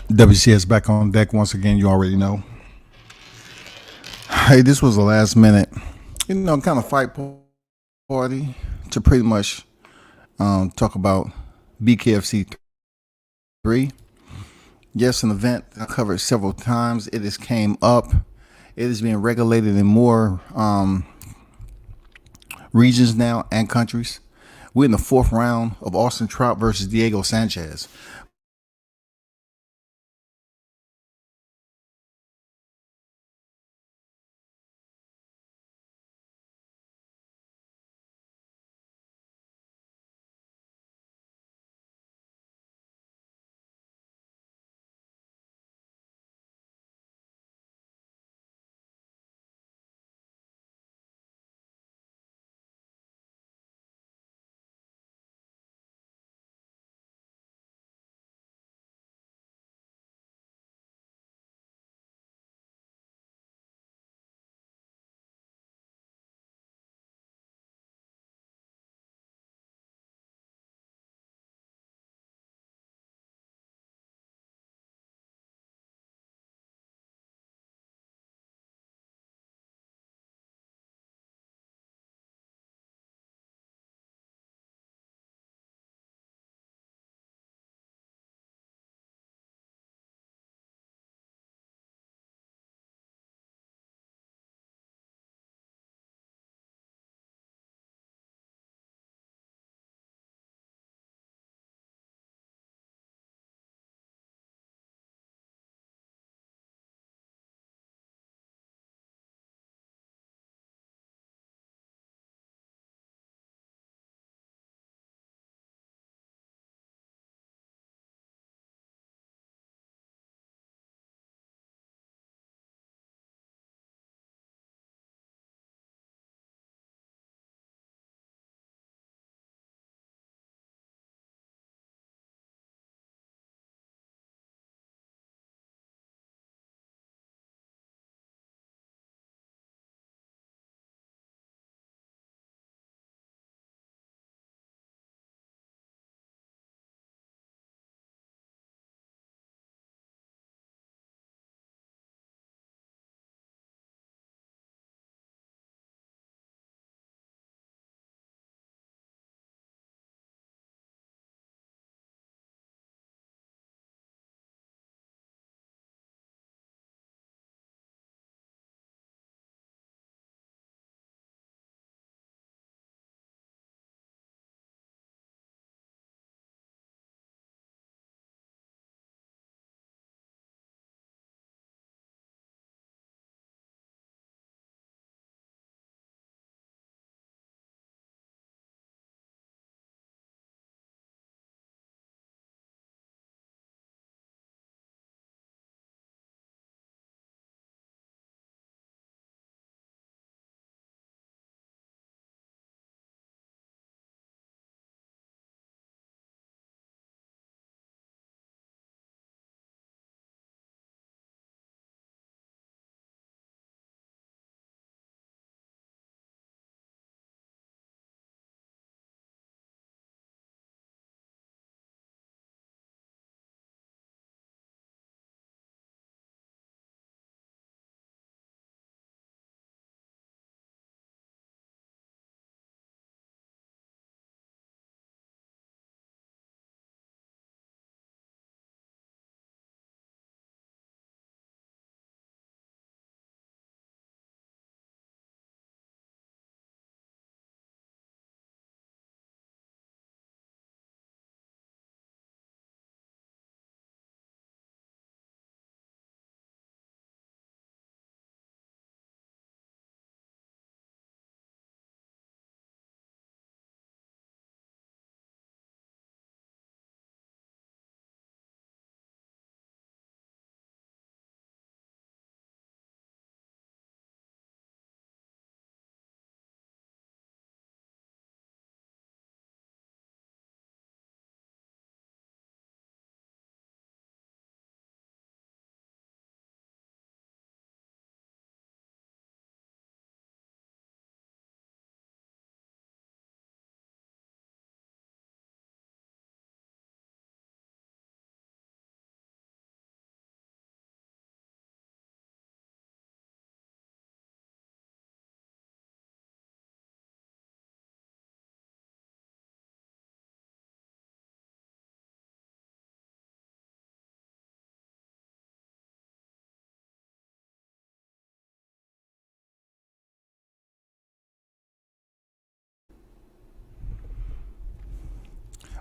WCS back on deck once again. You already know. Hey, this was a last minute, kind of fight party to pretty much talk about BKFC 3. Yes, an event I covered several times. It has came up. It is being regulated in more regions now and countries. We're in the fourth round of Austin Trout versus Diego Sanchez.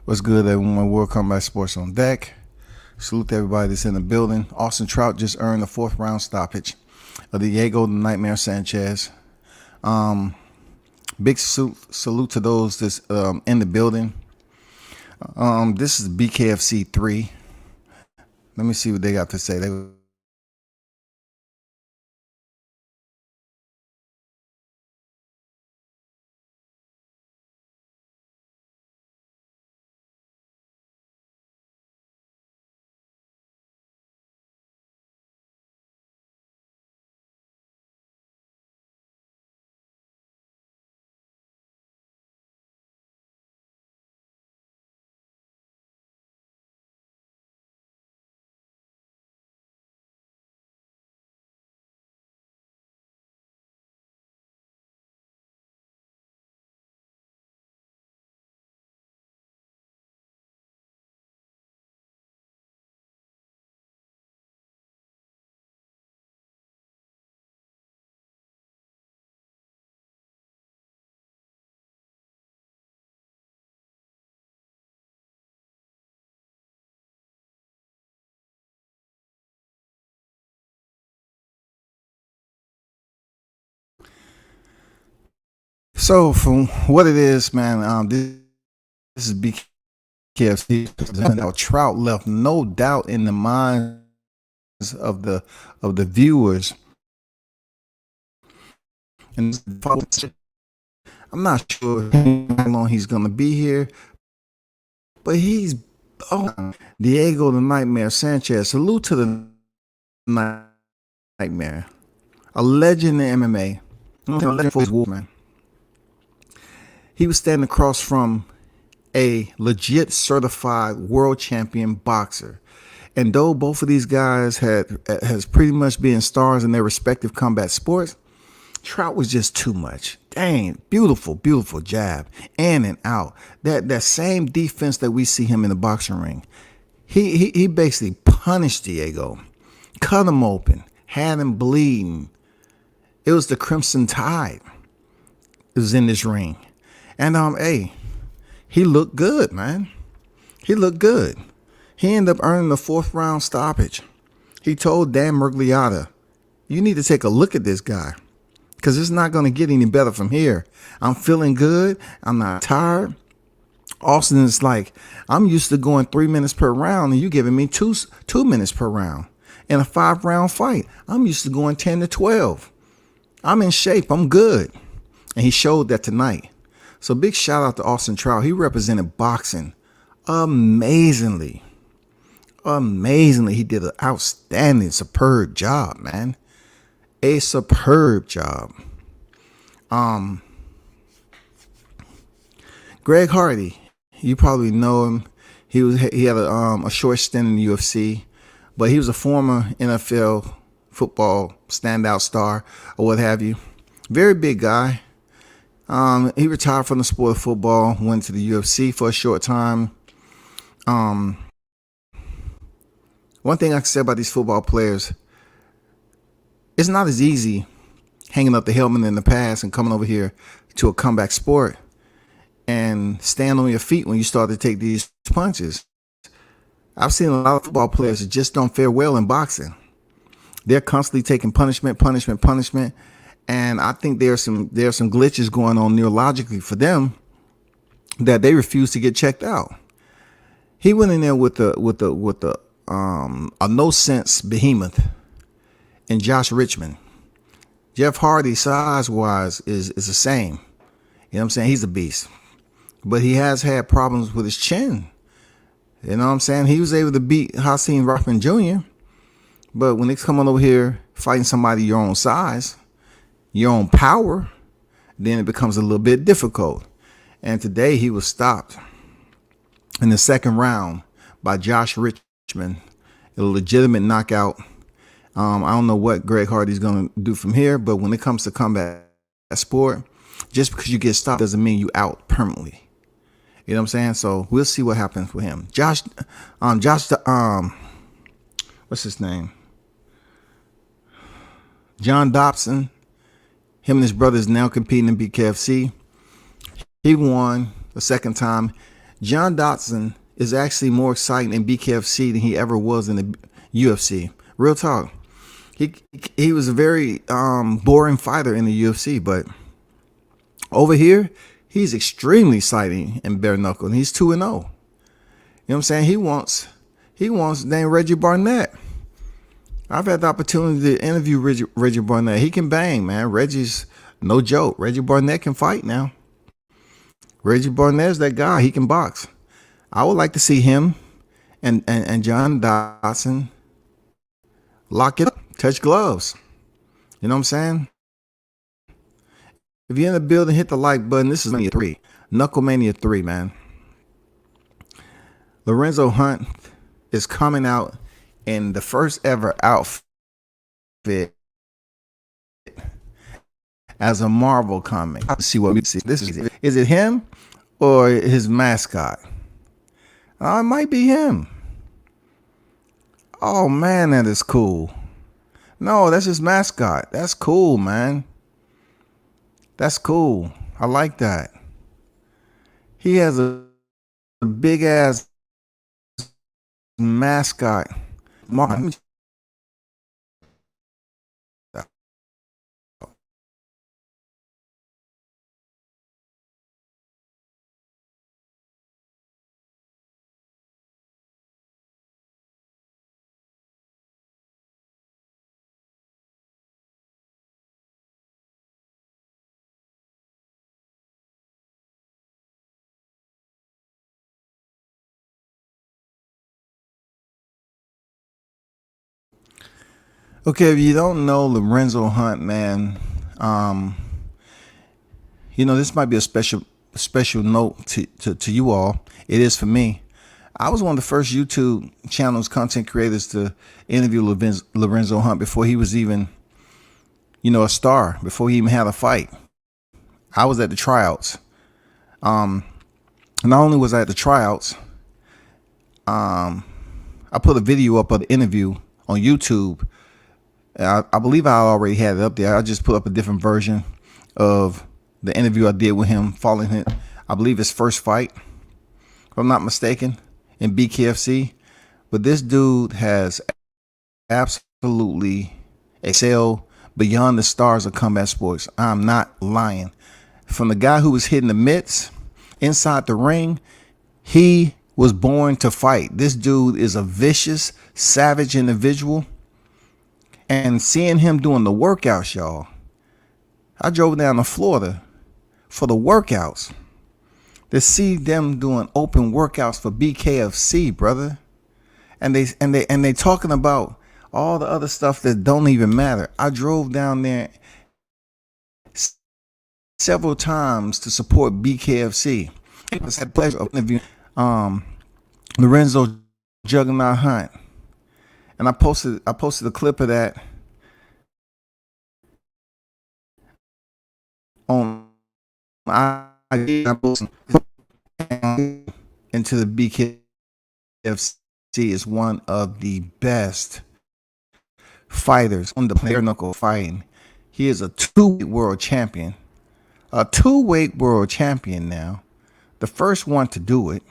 What's good, everyone? Welcome back, Sports on Deck. Salute to everybody that's in the building. Austin Trout just earned the 4th round stoppage of Diego the Nightmare Sanchez. Big salute to those that's in the building. This is BKFC 3. Let me see what they got to say. So, from what it is, man, this is BKFC. Now, Trout left no doubt in the minds of the viewers. And I'm not sure how long he's gonna be here, but he's Diego the Nightmare Sanchez. Salute to the Nightmare, a legend in MMA, a legend for his Wolfman. He was standing across from a legit certified world champion boxer. And though both of these guys has pretty much been stars in their respective combat sports, Trout was just too much. Dang, beautiful jab, in and out. That same defense that we see him in the boxing ring. He basically punished Diego, cut him open, had him bleeding. It was the Crimson Tide. It was in this ring. And hey, he looked good, man. He looked good. He ended up earning the 4th round stoppage. He told Dan Miragliotta, you need to take a look at this guy, because it's not going to get any better from here. I'm feeling good. I'm not tired. Austin is like, I'm used to going 3 minutes per round, and you giving me two minutes per round. In a 5-round fight, I'm used to going 10 to 12. I'm in shape. I'm good. And he showed that tonight. So big shout out to Austin Trout. He represented boxing amazingly. He did an outstanding, superb job, man. A superb job. Greg Hardy, you probably know him. He had a short stint in the UFC, but he was a former NFL football standout star or what have you. Very big guy. He retired from the sport of football, went to the UFC for a short time. One thing I can say about these football players, it's not as easy hanging up the helmet in the past and coming over here to a comeback sport and stand on your feet when you start to take these punches. I've seen a lot of football players that just don't fare well in boxing. They're constantly taking punishment. And I think there are some glitches going on neurologically for them that they refuse to get checked out. He went in there with a no sense behemoth in Josh Richman. Jeff Hardy, size wise, is the same. You know what I'm saying? He's a beast, but he has had problems with his chin. You know what I'm saying? He was able to beat Hakeem Richman Jr., but when it's coming over here fighting somebody your own size, your own power, then it becomes a little bit difficult. And today he was stopped in the 2nd round by Josh Richman, a legitimate knockout. I don't know what Greg Hardy's going to do from here, but when it comes to combat sport, just because you get stopped doesn't mean you out permanently. You know what I'm saying? So we'll see what happens with him. Josh, what's his name? John Dobson. Him and his brothers now competing in BKFC. He won the 2nd time. John Dodson is actually more exciting in BKFC than he ever was in the UFC. Real talk. He was a very boring fighter in the UFC, but over here, he's extremely exciting and bare knuckle. And he's 2-0. You know what I'm saying? He wants dang Reggie Barnett. I've had the opportunity to interview Reggie Barnett. He can bang, man. Reggie's no joke. Reggie Barnett can fight now. Reggie Barnett's that guy. He can box. I would like to see him and John Dodson lock it up, touch gloves. You know what I'm saying? If you're in the building, hit the like button. This is Mania 3. Knucklemania 3, man. Lorenzo Hunt is coming out in the first ever outfit as a Marvel comic. Let's see what we see. Is it him or his mascot? It might be him. Oh man, that is cool. No, that's his mascot. That's cool, man. That's cool. I like that. He has a big ass mascot. Okay, if you don't know Lorenzo Hunt, man, this might be a special note to you all. It is for me. I was one of the first YouTube channels, content creators to interview Lorenzo Hunt before he was even, a star, before he even had a fight. I was at the tryouts. Not only was I at the tryouts, I put a video up of the interview on YouTube. I believe I already had it up there. I just put up a different version of the interview I did with him following him. I believe his first fight, if I'm not mistaken, in BKFC. But this dude has absolutely excelled beyond the stars of combat sports. I'm not lying. From the guy who was hitting the mitts inside the ring, he was born to fight. This dude is a vicious, savage individual. And seeing him doing the workouts, y'all, I drove down to Florida for the workouts to see them doing open workouts for BKFC, brother. And they talking about all the other stuff that don't even matter. I drove down there several times to support BKFC. I had the pleasure of interviewing Lorenzo Juggernaut Hunt. And I posted a clip of that on into the BKFC is one of the best fighters on the bare knuckle fighting. He is a two-weight world champion. A two-weight world champion now. The first one to do it.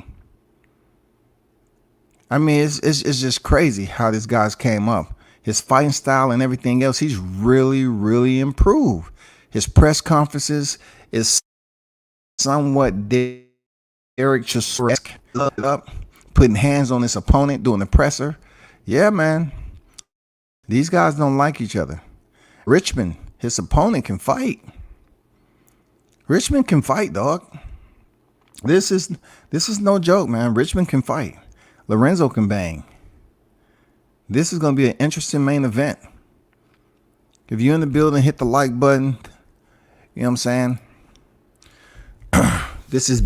I mean, it's just crazy how this guy's came up. His fighting style and everything else, he's really, really improved. His press conferences is somewhat Derek Chisora-esque, up, putting hands on his opponent, doing the presser. Yeah, man. These guys don't like each other. Richman, his opponent, can fight. Richman can fight, dog. This is no joke, man. Richman can fight. Lorenzo can bang. This is going to be an interesting main event. If you're in the building, hit the like button. You know what I'm saying? This is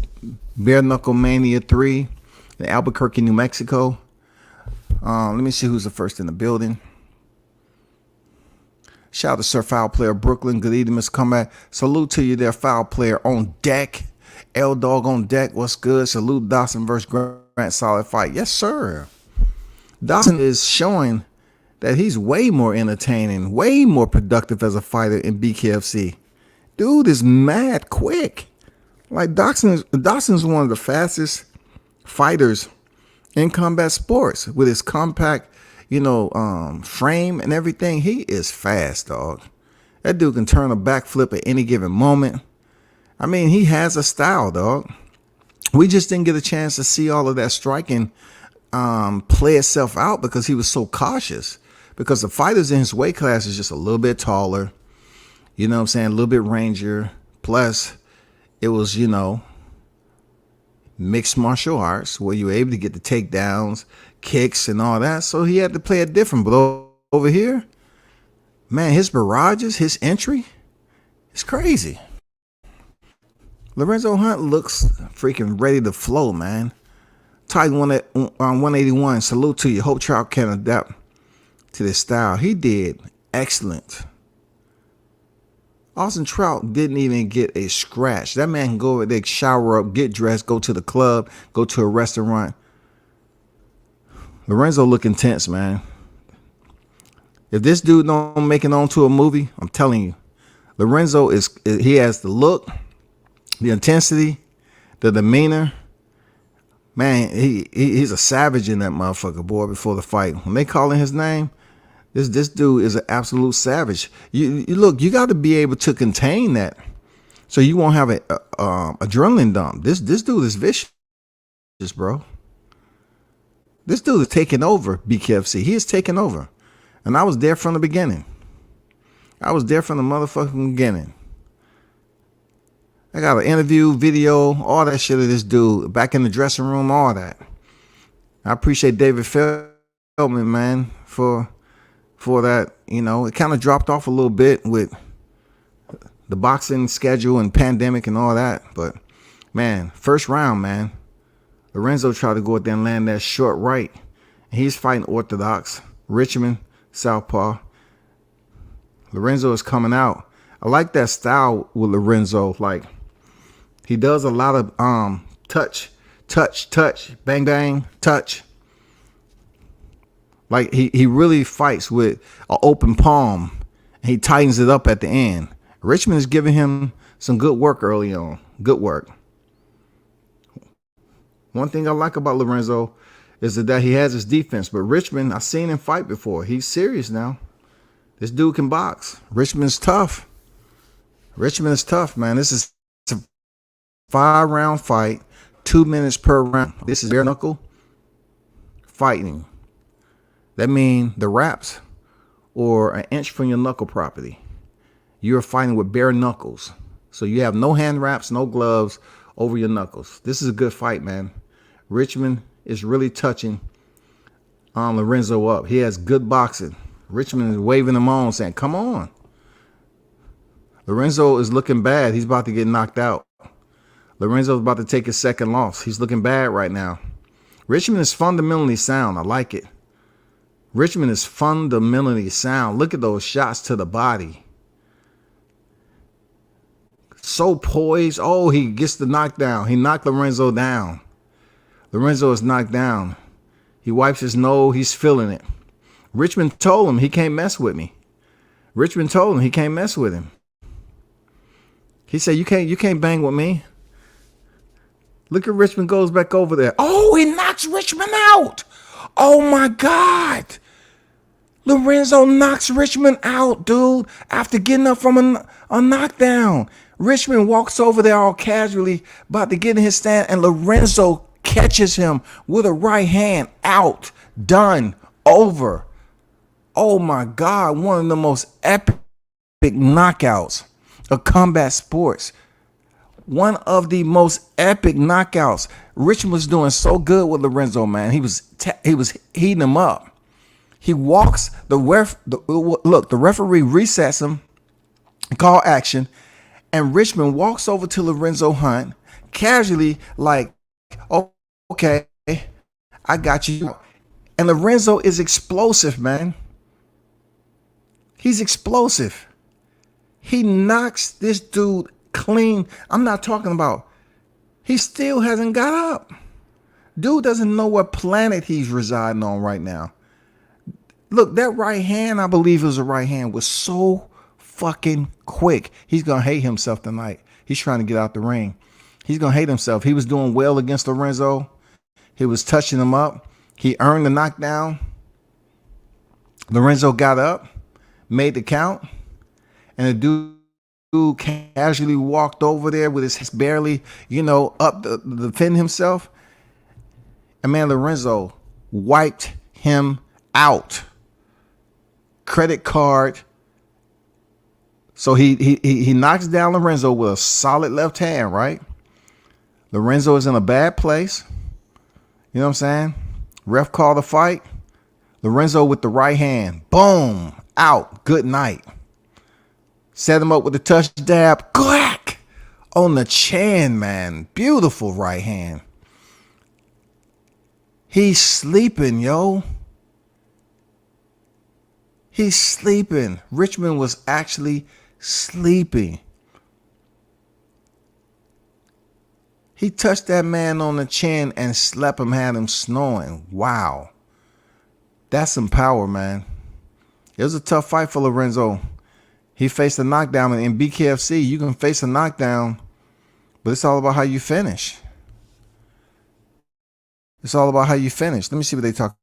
Bare Knuckle Mania 3 in Albuquerque, New Mexico. Let me see who's the first in the building. Shout out to Sir Foul Player Brooklyn. Good evening, Mr. Comeback. Salute to you there, Foul Player on deck. L Dog on deck. What's good? Salute Dawson versus Grant. Solid fight. Yes, sir. Dawson is showing that he's way more entertaining, way more productive as a fighter in BKFC. Dude is mad quick. Like Dawson's one of the fastest fighters in combat sports with his compact, frame and everything. He is fast, dog. That dude can turn a backflip at any given moment. I mean, he has a style, dog. We just didn't get a chance to see all of that striking play itself out because he was so cautious. Because the fighters in his weight class is just a little bit taller, you know what I'm saying, a little bit rangier. Plus, it was, mixed martial arts where you were able to get the takedowns, kicks, and all that. So he had to play it different. But over here, man, his barrages, his entry, it's crazy. Lorenzo Hunt looks freaking ready to flow, man. Titan 181, salute to you. Hope Trout can adapt to this style. He did excellent. Austin Trout didn't even get a scratch. That man can go over there, shower up, get dressed, go to the club, go to a restaurant. Lorenzo look intense, man. If this dude don't make it onto a movie, I'm telling you, Lorenzo he has the look, the intensity, the demeanor. Man, he's a savage in that motherfucker, boy, before the fight. When they calling his name, this dude is an absolute savage. You look, you got to be able to contain that so you won't have a adrenaline dump. This dude is vicious, bro. This dude is taking over BKFC. He is taking over. And I was there from the beginning. I was there from the motherfucking beginning. I got an interview, video, all that shit of this dude back in the dressing room, all that. I appreciate David Feldman, man, for that. It kind of dropped off a little bit with the boxing schedule and pandemic and all that. But, man, first round, man, Lorenzo tried to go out there and land that short right. And he's fighting orthodox. Richman, southpaw. Lorenzo is coming out. I like that style with Lorenzo. Like, he does a lot of touch, bang, bang, touch. Like, he really fights with an open palm. And he tightens it up at the end. Richman is giving him some good work early on. Good work. One thing I like about Lorenzo is that he has his defense. But Richman, I've seen him fight before. He's serious now. This dude can box. Richman's tough. Richman is tough, man. This is a 5-round fight, 2 minutes per round. This is bare knuckle fighting. That means the wraps or an inch from your knuckle property. You're fighting with bare knuckles. So you have no hand wraps, no gloves over your knuckles. This is a good fight, man. Richman is really touching Lorenzo up. He has good boxing. Richman is waving him on, saying, come on. Lorenzo is looking bad. He's about to get knocked out. Lorenzo's about to take his second loss. He's looking bad right now. Richman is fundamentally sound. I like it. Richman is fundamentally sound. Look at those shots to the body. So poised. Oh, he gets the knockdown. He knocked Lorenzo down. Lorenzo is knocked down. He wipes his nose. He's feeling it. Richman told him he can't mess with me. Richman told him he can't mess with him. He said, you can't bang with me. Look at Richman goes back over there. Oh, he knocks Richman out. Oh, my God. Lorenzo knocks Richman out, dude, after getting up from a knockdown. Richman walks over there all casually, about to get in his stand, and Lorenzo catches him with a right hand. Out. Done. Over. Oh, my God. One of the most epic knockouts of combat sports. One of the most epic knockouts. Richman was doing so good with Lorenzo, man. He was heating him up. He walks the referee resets him, call action, and Richman walks over to Lorenzo Hunt casually, like, oh, okay, I got you. And Lorenzo is explosive, man. He's explosive. He knocks this dude clean. I'm not talking about, he still hasn't got up. Dude doesn't know what planet he's residing on right now. Look, that right hand, I believe it was a right hand, was so fucking quick. He's going to hate himself tonight. He's trying to get out the ring. He's going to hate himself. He was doing well against Lorenzo. He was touching him up. He earned the knockdown. Lorenzo got up, made the count, and the dude casually walked over there with his hands barely, up to defend himself. And man, Lorenzo wiped him out. Credit card. So he knocks down Lorenzo with a solid left hand, right? Lorenzo is in a bad place. You know what I'm saying? Ref called the fight. Lorenzo with the right hand. Boom. Out. Good night. Set him up with the touch dab. Clack. On the chin, man. Beautiful right hand. He's sleeping, yo. He's sleeping. Richman was actually sleeping. He touched that man on the chin and slept him, had him snoring. Wow. That's some power, man. It was a tough fight for Lorenzo. He faced a knockdown. In BKFC, you can face a knockdown, but it's all about how you finish. It's all about how you finish. Let me see what they talk.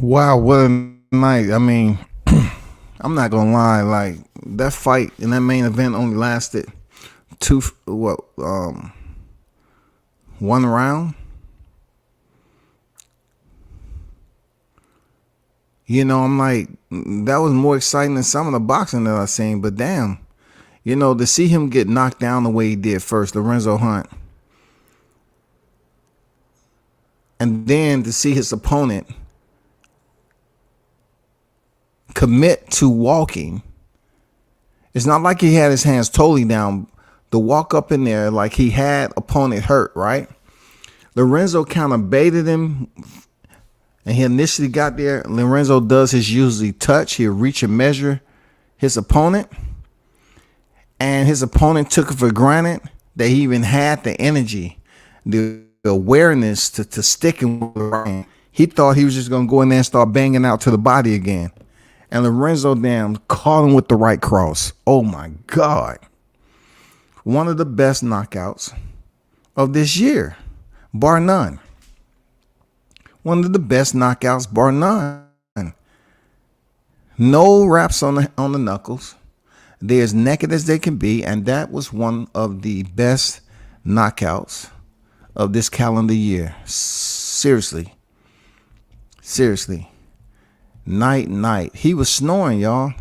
Wow, what a night. I mean, I'm not gonna lie, like that fight in that main event only lasted one round. I'm like, that was more exciting than some of the boxing that I've seen. But damn, to see him get knocked down the way he did first, Lorenzo Hunt, and then to see his opponent commit to walking. It's not like he had his hands totally down. The walk up in there like he had opponent hurt, right? Lorenzo kind of baited him, and he initially got there. Lorenzo does his usually touch. He'll reach and measure his opponent, and his opponent took it for granted that he even had the energy, the awareness to stick him with the right hand. He thought he was just going to go in there and start banging out to the body again. And Lorenzo damn caught him with the right cross. Oh my God. One of the best knockouts of this year, bar none. One of the best knockouts, bar none. No wraps on the knuckles. They're as naked as they can be, and that was one of the best knockouts of this calendar year. Seriously. Night. He was snoring, y'all.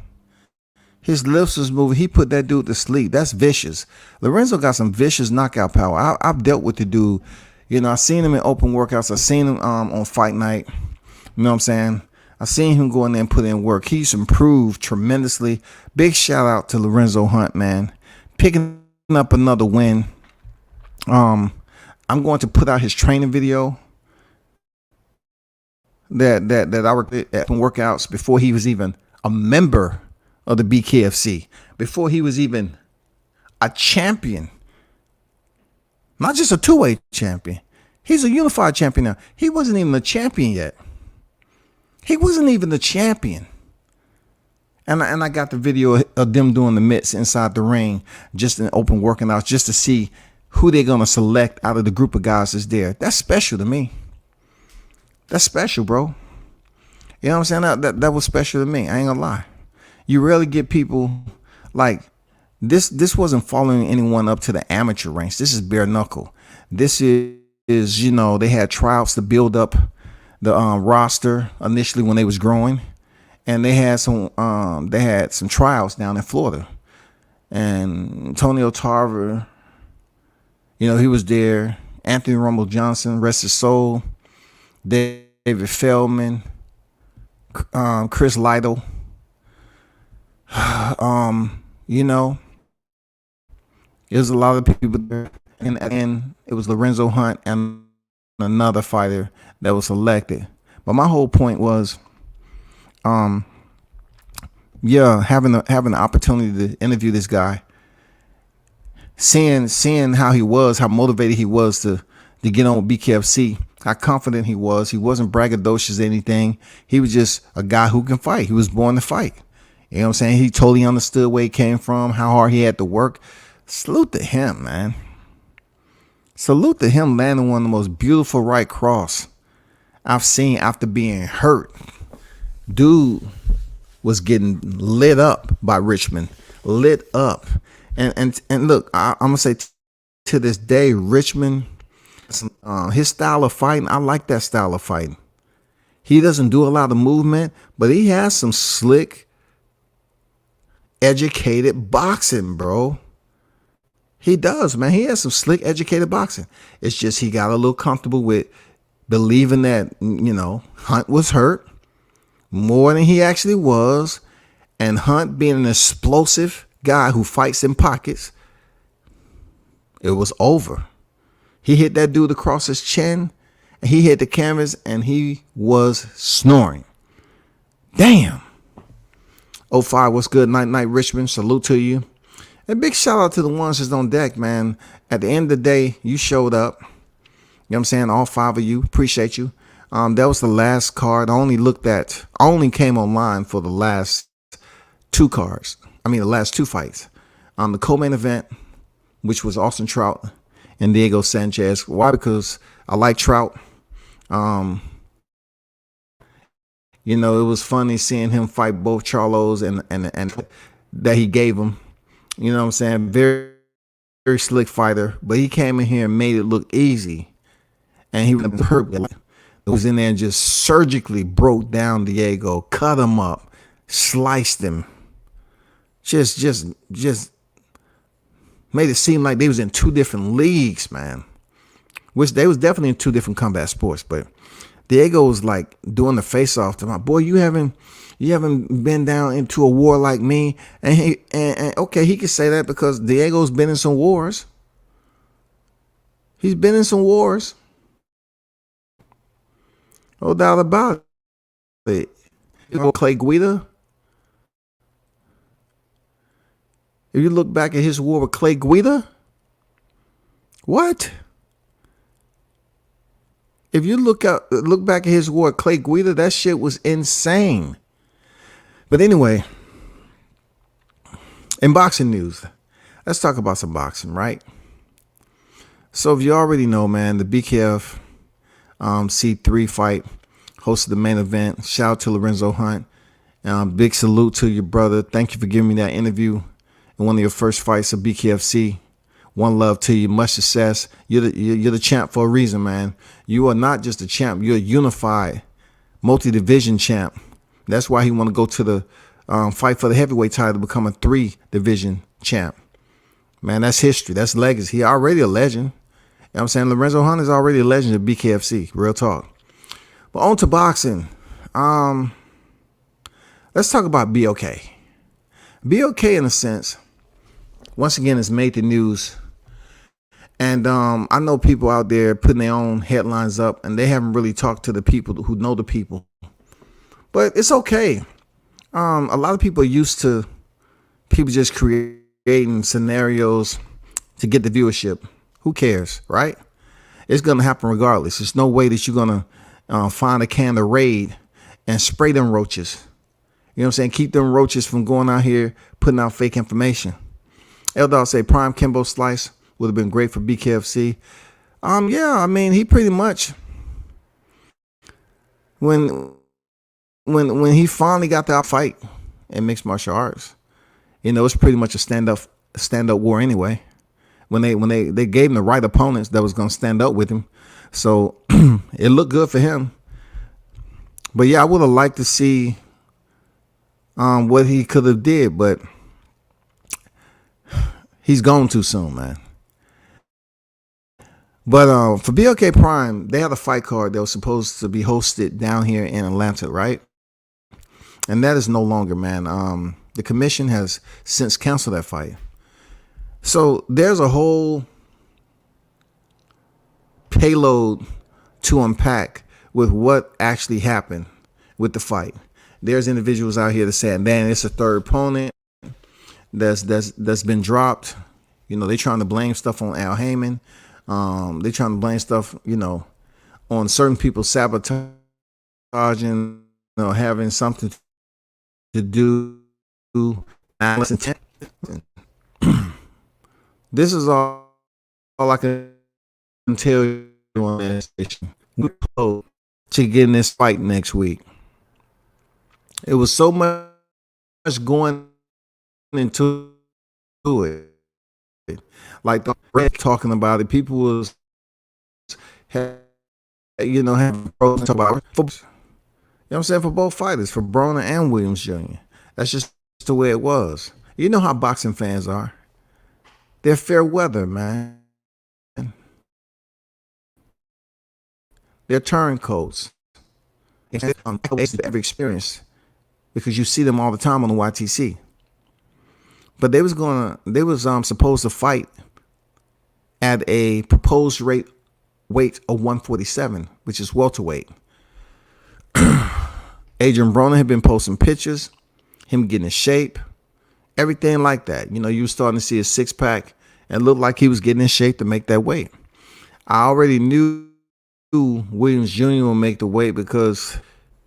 His lips was moving. He put that dude to sleep. That's vicious. Lorenzo got some vicious knockout power. I've dealt with the dude. You know, I seen him in open workouts. I seen him on fight night. You know what I'm saying? I seen him go in there and put in work. He's improved tremendously. Big shout out to Lorenzo Hunt, man. Picking up another win. I'm going to put out his training video that I worked at workouts before he was even a member of the BKFC, before he was even a champion. Not just a two-way champion. He's a unified champion now. He wasn't even a champion yet. He wasn't even the champion. And I got the video of them doing the mitts inside the ring, just in open working out, just to see who they're going to select out of the group of guys that's there. That's special to me. That's special, bro. You know what I'm saying? That was special to me. I ain't gonna lie. You rarely get people like this. This wasn't following anyone up to the amateur ranks. This is bare knuckle. This is you know, they had tryouts to build up the roster initially when they was growing, and they had some tryouts down in Florida, and Antonio Tarver, you know, he was there. Anthony Rumble Johnson, rest his soul. David Feldman, Chris Lytle. You know, it was a lot of people there, and it was Lorenzo Hunt and another fighter that was selected. But my whole point was, having the opportunity to interview this guy, seeing how he was, how motivated he was to get on with BKFC, how confident he was. He wasn't braggadocious or anything. He was just a guy who can fight. He was born to fight. You know what I'm saying? He totally understood where he came from, how hard he had to work. Salute to him, man. Salute to him landing one of the most beautiful right cross I've seen after being hurt. Dude was getting lit up by Richman. Lit up. And look, I'm going to say to this day, Richman, his style of fighting, I like that style of fighting. He doesn't do a lot of movement, but he has some slick, educated boxing, bro. He does, man. He has some slick, educated boxing. It's just he got a little comfortable with believing that, you know, Hunt was hurt more than he actually was. And Hunt being an explosive guy who fights in pockets, it was over. He hit that dude across his chin, and he hit the canvas, and he was snoring. Damn. 05, what's good? Night, Richmond. Salute to you. And big shout out to the ones that's on deck, man. At the end of the day, you showed up. You know what I'm saying? All 5 of you. Appreciate you. That was the last card. I only came online for the last 2 cards. The last 2 fights. The co-main event, which was Austin Trout and Diego Sanchez. Why? Because I like Trout. You know, it was funny seeing him fight both Charlos and that he gave him. You know what I'm saying? Very, very slick fighter. But he came in here and made it look easy. And he was in there and just surgically broke down Diego, cut him up, sliced him. Just made it seem like they was in 2 different leagues, man. Which they was definitely in 2 different combat sports. But Diego was like doing the face off to my boy. You haven't been down into a war like me. And okay, he could say that because Diego's been in some wars. He's been in some wars. No doubt about it. Clay Guida. If you look back at his war with Clay Guida, what? If you look back at his war with Clay Guida, that shit was insane. But anyway, in boxing news, let's talk about some boxing, right? So if you already know, man, the BKF C3 fight hosted the main event. Shout out to Lorenzo Hunt Big salute to your brother. Thank you for giving me that interview in one of your first fights of BKFC. One love to you. Much success. You're the champ for a reason, man. You are not just a champ. You're a unified, multi-division champ. That's why he want to go to the fight for the heavyweight title to become a 3-division champ. Man, that's history. That's legacy. He already a legend. You know what I'm saying? Lorenzo Hunter's already a legend at BKFC. Real talk. But on to boxing. Let's talk about BOK. BOK, in a sense, once again, has made the news. And I know people out there putting their own headlines up, and they haven't really talked to the people who know the people. But it's okay. A lot of people are used to people just creating scenarios to get the viewership. Who cares, right? It's going to happen regardless. There's no way that you're going to find a can of Raid and spray them roaches. You know what I'm saying? Keep them roaches from going out here putting out fake information. Eldar say Prime Kimbo Slice would have been great for BKFC. Yeah, I mean, he pretty much when he finally got that fight in mixed martial arts, you know, it's pretty much a stand up war anyway. When they gave him the right opponents that was gonna stand up with him, so it looked good for him. But yeah, I would have liked to see what he could have did, but he's gone too soon, man. But for BLK Prime, they had a fight card that was supposed to be hosted down here in Atlanta, right? And that is no longer, man. The commission has since canceled that fight. So there's a whole payload to unpack with what actually happened with the fight. There's individuals out here that say, man, it's a third opponent that's been dropped. You know, they trying to blame stuff on Al Heyman. They trying to blame stuff, you know, on certain people sabotaging, you know, having something to do malice intent. This is all I can tell you on this station. We're close to getting this fight next week. It was so much going into it. Like the talking about it, people was, you know, having pros talk about it. You know what I'm saying? For both fighters, for Broner and Williams Jr. That's just the way it was. You know how boxing fans are. They're fair weather, man. They're turncoats. Every experience, because you see them all the time on the YTC. But they was supposed to fight at a proposed weight of 147, which is welterweight. Adrian Broner had been posting pictures, him getting in shape, everything like that. You know, you were starting to see his six-pack and looked like he was getting in shape to make that weight. I already knew Williams Jr. would make the weight because,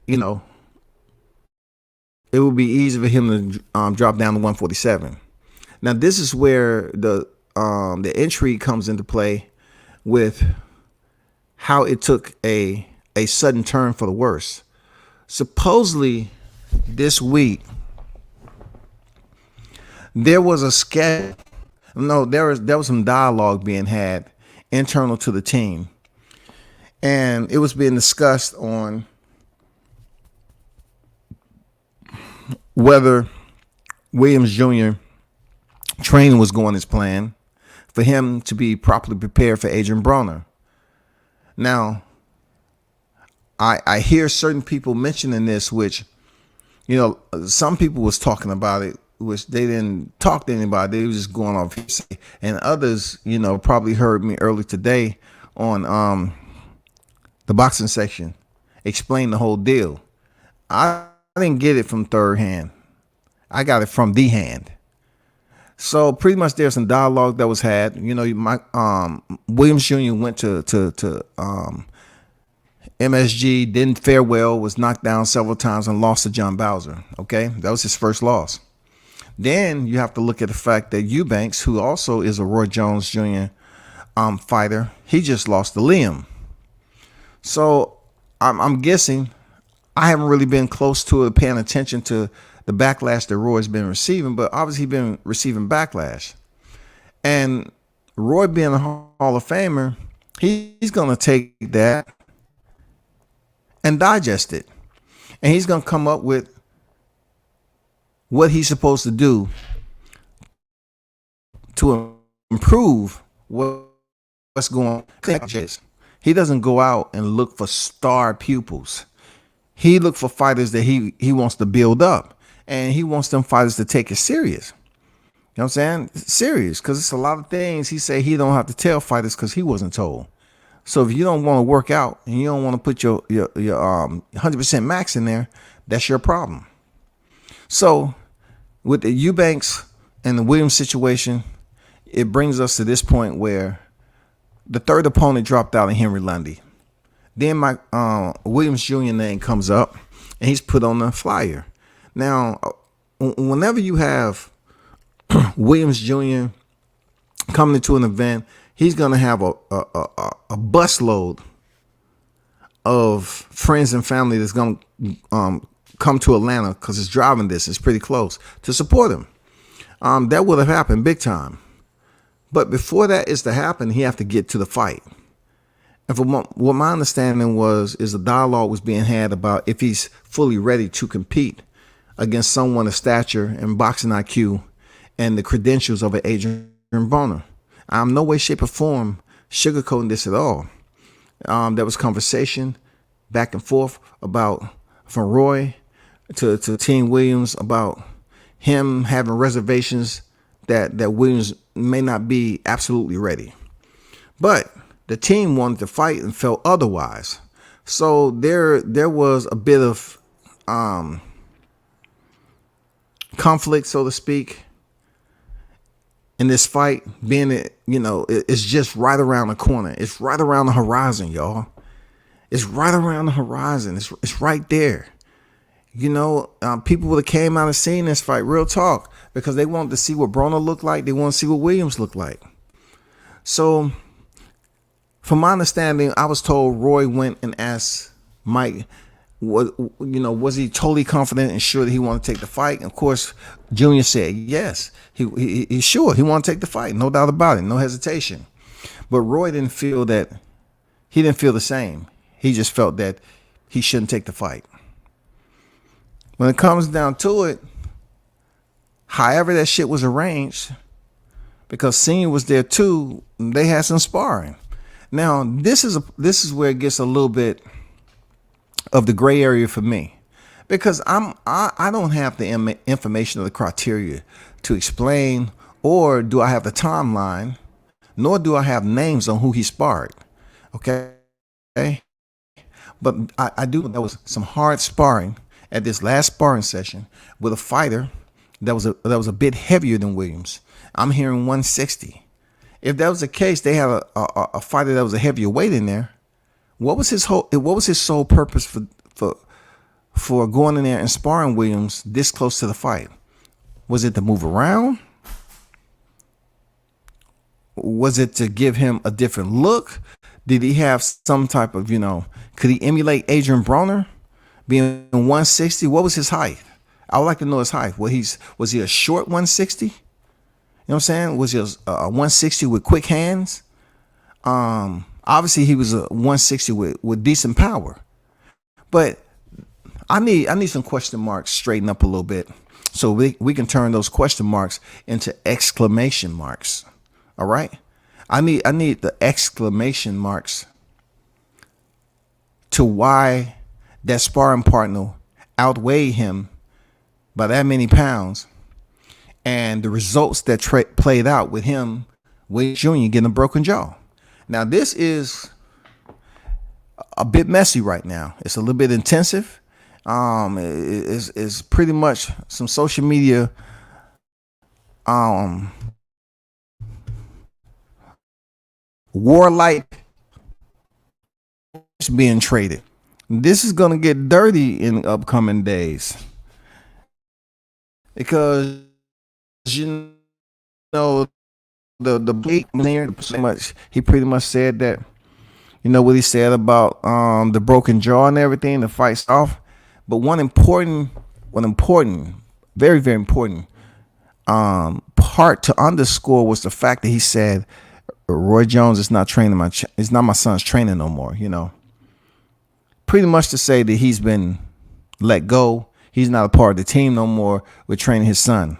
you know, it would be easy for him to drop down to 147. Now, this is where the intrigue comes into play with how it took a sudden turn for the worse. Supposedly, this week, there was a schedule. No, there was some dialogue being had internal to the team, and it was being discussed on whether Williams Jr. training was going as planned for him to be properly prepared for Adrian Broner. Now, I hear certain people mentioning this, which, you know, some people was talking about it, which they didn't talk to anybody. They was just going off hearsay. And others, you know, probably heard me early today on the boxing section explain the whole deal. I didn't get it from third hand. I got it from the hand. So pretty much there's some dialogue that was had. You know, my Williams Jr. went to MSG, didn't fare well, was knocked down several times and lost to John Bowser. Okay, that was his first loss. Then you have to look at the fact that Eubanks, who also is a Roy Jones Jr. Fighter, he just lost to Liam. So I'm guessing I haven't really been close to it, paying attention to the backlash that Roy's been receiving, but obviously he's been receiving backlash. And Roy being a Hall of Famer, he's going to take that and digest it. And he's going to come up with what he's supposed to do to improve what's going on. He doesn't go out and look for star pupils. He look for fighters that he wants to build up, and he wants them fighters to take it serious. You know what I'm saying? Serious, because it's a lot of things he say he don't have to tell fighters because he wasn't told. So if you don't want to work out and you don't want to put your 100% max in there, that's your problem. So with the Eubanks and the Williams situation, it brings us to this point where the third opponent dropped out in Henry Lundy. Then my Williams Jr. name comes up, and he's put on the flyer. Now, whenever you have Williams Jr. coming into an event, he's going to have a busload of friends and family that's going to come to Atlanta because it's driving distance, pretty close, to support him. That would have happened big time. But before that is to happen, he have to get to the fight. And from what my understanding is a dialogue was being had about if he's fully ready to compete against someone of stature and boxing IQ and the credentials of an Adrian Broner. I'm no way, shape, or form sugarcoating this at all. There was conversation back and forth about from Roy to Team Williams about him having reservations that Williams may not be absolutely ready. But the team wanted to fight and felt otherwise. So there was a bit of conflict, so to speak, in this fight, being it's just right around the corner. It's right around the horizon, y'all. It's right around the horizon. It's right there. People would have came out and seen this fight, real talk, because they wanted to see what Broner looked like. They want to see what Williams looked like. So, from my understanding, I was told Roy went and asked Mike, was he totally confident and sure that he wanted to take the fight? And of course, Junior said yes. He's sure he wanted to take the fight, no doubt about it, no hesitation. But Roy didn't feel that. He didn't feel the same. He just felt that he shouldn't take the fight. When it comes down to it, however that shit was arranged, because Senior was there too, they had some sparring. Now, this is where it gets a little bit of the gray area for me, because I don't have the information or the criteria to explain, or do I have the timeline, nor do I have names on who he sparred. Okay, but I do know there was some hard sparring at this last sparring session with a fighter that was a bit heavier than Williams. I'm hearing 160. If that was the case, they had a fighter that was a heavier weight in there. What was his sole purpose for going in there and sparring Williams this close to the fight? Was it to move around? Was it to give him a different look? Did he have some type of, could he emulate Adrian Broner being 160? What was his height? I would like to know his height. Was he a short 160? You know what I'm saying? Was he a 160 with quick hands? Obviously he was a 160 with decent power. But I need some question marks straightened up a little bit, so we can turn those question marks into exclamation marks. All right? I need the exclamation marks to why that sparring partner outweighed him by that many pounds, and the results that played out with him, Williams Jr. getting a broken jaw. Now, this is a bit messy right now. It's a little bit intensive. It's pretty much some social media warlike being traded. This is gonna get dirty in upcoming days, because the bleak there he pretty much said that, what he said about the broken jaw and everything, the fight's off. But one important, very, very important part to underscore was the fact that he said Roy Jones is not training it's not my son's training no more. Pretty much to say that he's been let go. He's not a part of the team no more with training his son.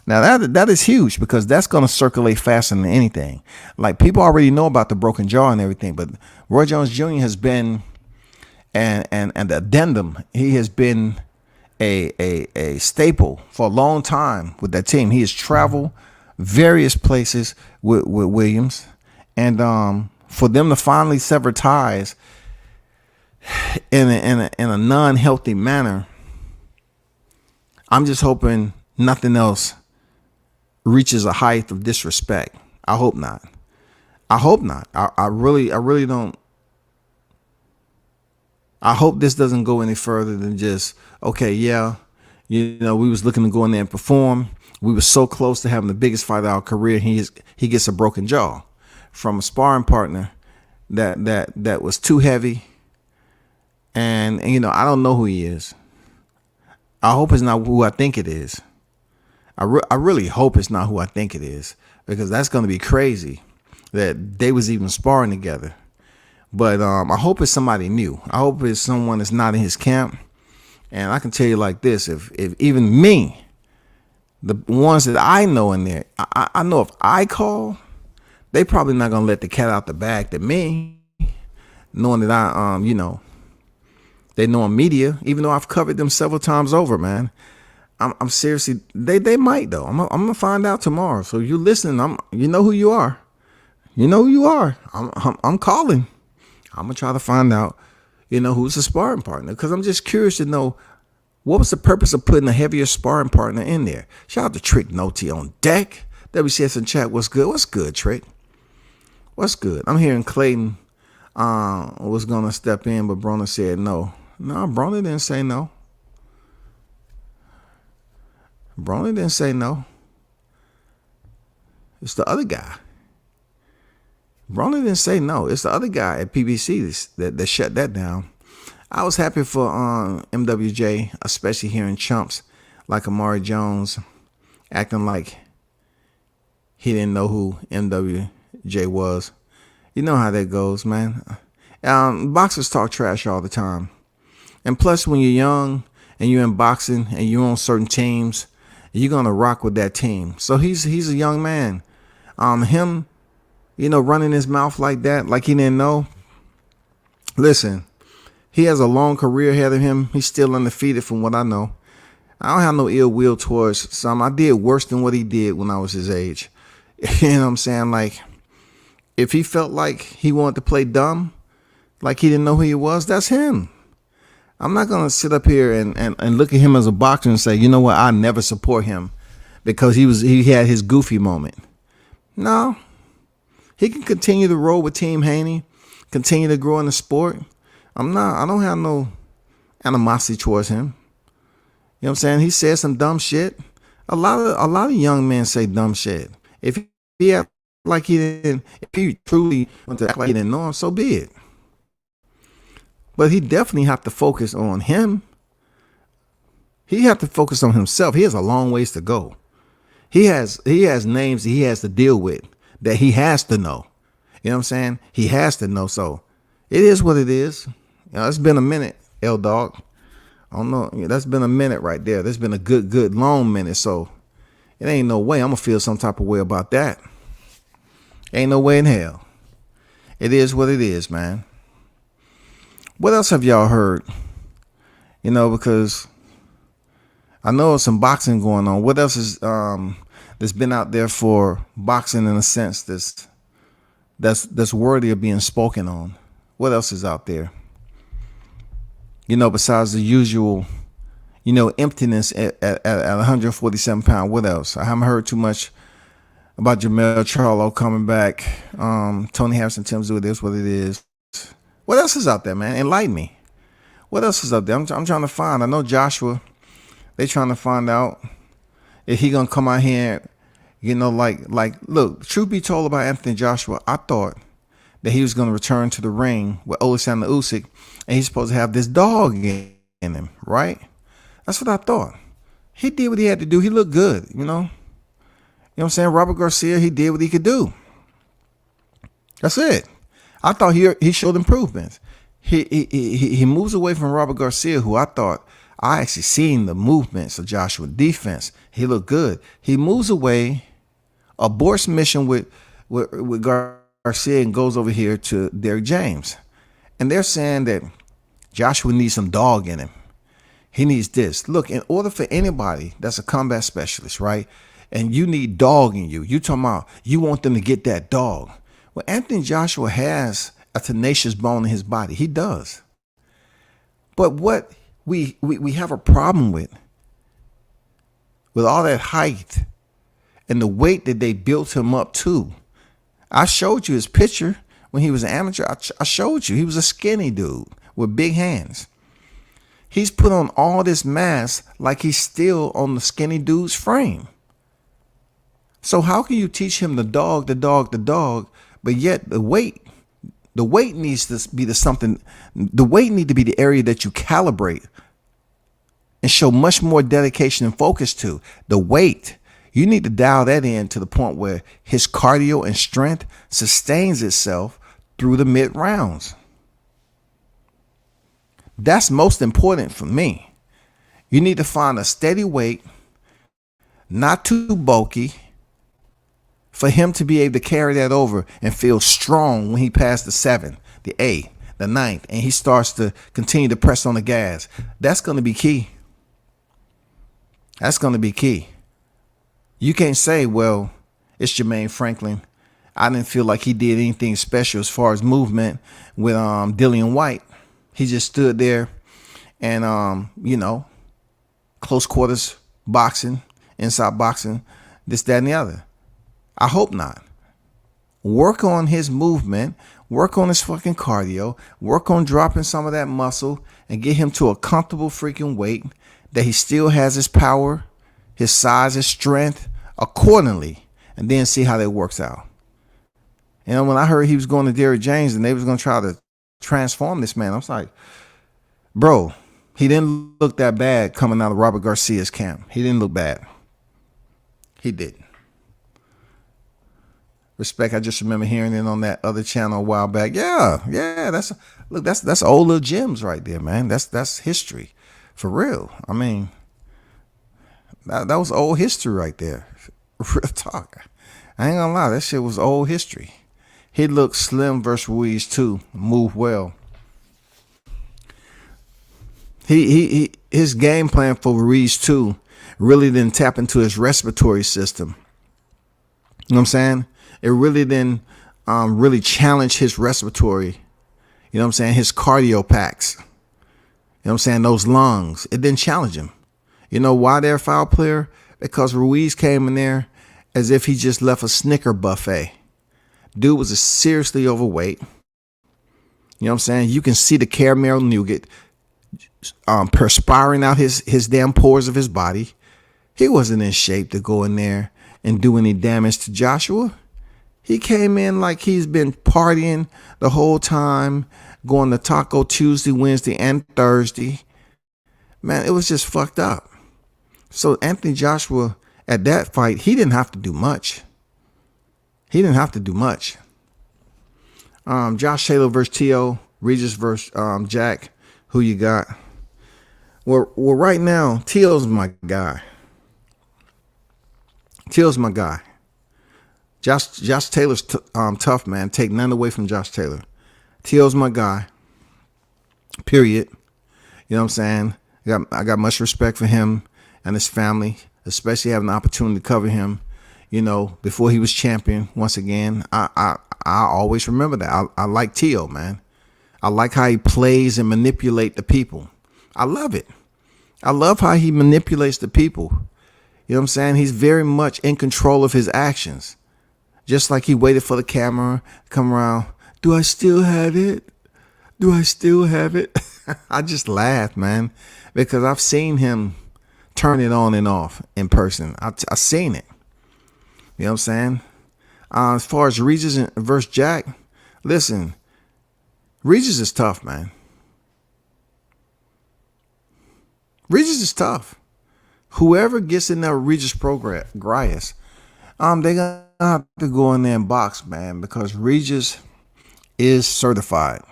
Now that is huge because that's going to circulate faster than anything. Like, people already know about the broken jaw and everything, but Roy Jones Jr. has been and the addendum. He has been a staple for a long time with that team. He has traveled various places with Williams, and for them to finally sever ties in a non-healthy manner, I'm just hoping nothing else reaches a height of disrespect. I hope not. I really don't. I hope this doesn't go any further than just, okay, yeah, we was looking to go in there and perform. We were so close to having the biggest fight of our career. He gets a broken jaw from a sparring partner that was too heavy. And I don't know who he is. I hope it's not who I think it is. I really hope it's not who I think it is, because that's going to be crazy that they was even sparring together. But I hope it's somebody new. I hope it's someone that's not in his camp. And I can tell you like this, if even me, the ones that I know in there, I know if I call, they probably not going to let the cat out the bag to me, knowing that they know I'm media, even though I've covered them several times over, man. I'm seriously, they might though. I'm gonna find out tomorrow. So you listening, you know who you are. You know who you are. I'm calling. I'm gonna try to find out, who's the sparring partner, because I'm just curious to know what was the purpose of putting a heavier sparring partner in there. Shout out to Trick Noti on deck. WCS in chat. What's good? What's good, Trick? What's good? I'm hearing Clayton was gonna step in, but Broner said no. No, Broner didn't say no. Broner didn't say no. It's the other guy. Broner didn't say no. It's the other guy at PBC that shut that down. I was happy for MWJ, especially hearing chumps like Amari Jones acting like he didn't know who MWJ was. You know how that goes, man. Boxers talk trash all the time. And plus, when you're young and you're in boxing and you're on certain teams, you're going to rock with that team. So he's a young man. Him, running his mouth like that, like he didn't know. Listen, he has a long career ahead of him. He's still undefeated from what I know. I don't have no ill will towards some. I did worse than what he did when I was his age. You know what I'm saying? Like, if he felt like he wanted to play dumb, like he didn't know who he was, that's him. I'm not going to sit up here and look at him as a boxer and say, you know what, I never support him because he had his goofy moment. No. He can continue to roll with Team Haney, continue to grow in the sport. I don't have no animosity towards him. You know what I'm saying? He said some dumb shit. A lot of young men say dumb shit. If he act like he didn't, if he truly went to act like he didn't know him, so be it. But he definitely have to focus on him. He have to focus on himself. He has a long ways to go. He has names that he has to deal with that he has to know. You know what I'm saying? He has to know. So it is what it is. It's been a minute, L-Dog. I don't know. That's been a minute right there. That's been a good long minute. So it ain't no way I'm going to feel some type of way about that. Ain't no way in hell. It is what it is, man. What else have y'all heard? Because I know there's some boxing going on. What else is that's been out there for boxing in a sense that's worthy of being spoken on? What else is out there? Besides the usual, emptiness at 147 pounds. What else? I haven't heard too much about Jamel Charlo coming back. Tony Harrison, Tim's do this, what it is. What else is out there, man? Enlighten me. What else is out there? I'm trying to find. I know Joshua, they trying to find out if he gonna come out here, look, truth be told about Anthony Joshua, I thought that he was gonna return to the ring with Alexander Usyk, and he's supposed to have this dog in in him, right? That's what I thought. He did what he had to do. He looked good, you know. You know what I'm saying? Robert Garcia, he did what he could do. That's it. I thought he showed improvements. He moves away from Robert Garcia, who I actually seen the movements of Joshua defense. He looked good. He moves away, aborts mission with Garcia, and goes over here to Derrick James. And they're saying that Joshua needs some dog in him. He needs this. Look, in order for anybody that's a combat specialist, right, and you need dog in you, you talking about you want them to get that dog. Well, Anthony Joshua has a tenacious bone in his body. He does. But what we have a problem with all that height and the weight that they built him up to. I showed you his picture when he was an amateur. I showed you he was a skinny dude with big hands. He's put on all this mass like he's still on the skinny dude's frame. So how can you teach him the dog, but yet the weight needs to be the weight need to be the area that you calibrate and show much more dedication and focus to. The weight, you need to dial that in to the point where his cardio and strength sustains itself through the mid rounds. That's most important for me. You need to find a steady weight, not too bulky, for him to be able to carry that over and feel strong when he passed the 7, the 8, the 9th, and he starts to continue to press on the gas. That's going to be key. That's going to be key. You can't say, well, it's Jermaine Franklin. I didn't feel like he did anything special as far as movement with Dillian White. He just stood there and, close quarters boxing, inside boxing, this, that, and the other. I hope not. Work on his movement, work on his fucking cardio, work on dropping some of that muscle and get him to a comfortable freaking weight that he still has his power, his size, his strength accordingly, and then see how that works out. And when I heard he was going to Derrick James and they was going to try to transform this man, I was like, bro, he didn't look that bad coming out of Robert Garcia's camp. He didn't look bad. He didn't. Respect. I just remember hearing it on that other channel a while back. Yeah. That's old little gems right there, man. That's history for real. I mean, that was old history right there. Real talk. I ain't gonna lie, that shit was old history. He looked slim versus Ruiz too. Moved well. His game plan for Ruiz too really didn't tap into his respiratory system. You know what I'm saying? It really didn't really challenge his respiratory. You know what I'm saying? His cardio packs. You know what I'm saying? Those lungs. It didn't challenge him. You know why they're a foul player? Because Ruiz came in there as if he just left a Snicker buffet. Dude was seriously overweight. You know what I'm saying? You can see the caramel nougat perspiring out his damn pores of his body. He wasn't in shape to go in there and do any damage to Joshua. He came in like he's been partying the whole time, going to Taco Tuesday, Wednesday, and Thursday. Man, it was just fucked up. So Anthony Joshua, at that fight, he didn't have to do much. Josh Taylor versus T.O., Regis versus Jack. Who you got? Well, right now, T.O.'s my guy. Josh Taylor's tough, man. Take none away from Josh Taylor. T.O.'s my guy. Period. You know what I'm saying? I got much respect for him and his family, especially having the opportunity to cover him, before he was champion. Once again, I always remember that. I like T.O., man. I like how he plays and manipulate the people. I love it. I love how he manipulates the people. You know what I'm saying? He's very much in control of his actions. Just like he waited for the camera to come around. Do I still have it? I just laugh, man, because I've seen him turn it on and off in person. I've seen it. You know what I'm saying? As far as Regis versus Jack, listen, Regis is tough, man. Regis is tough. Whoever gets in there with Regis Grias, they gonna have to go in there and box, man, because Regis is certified.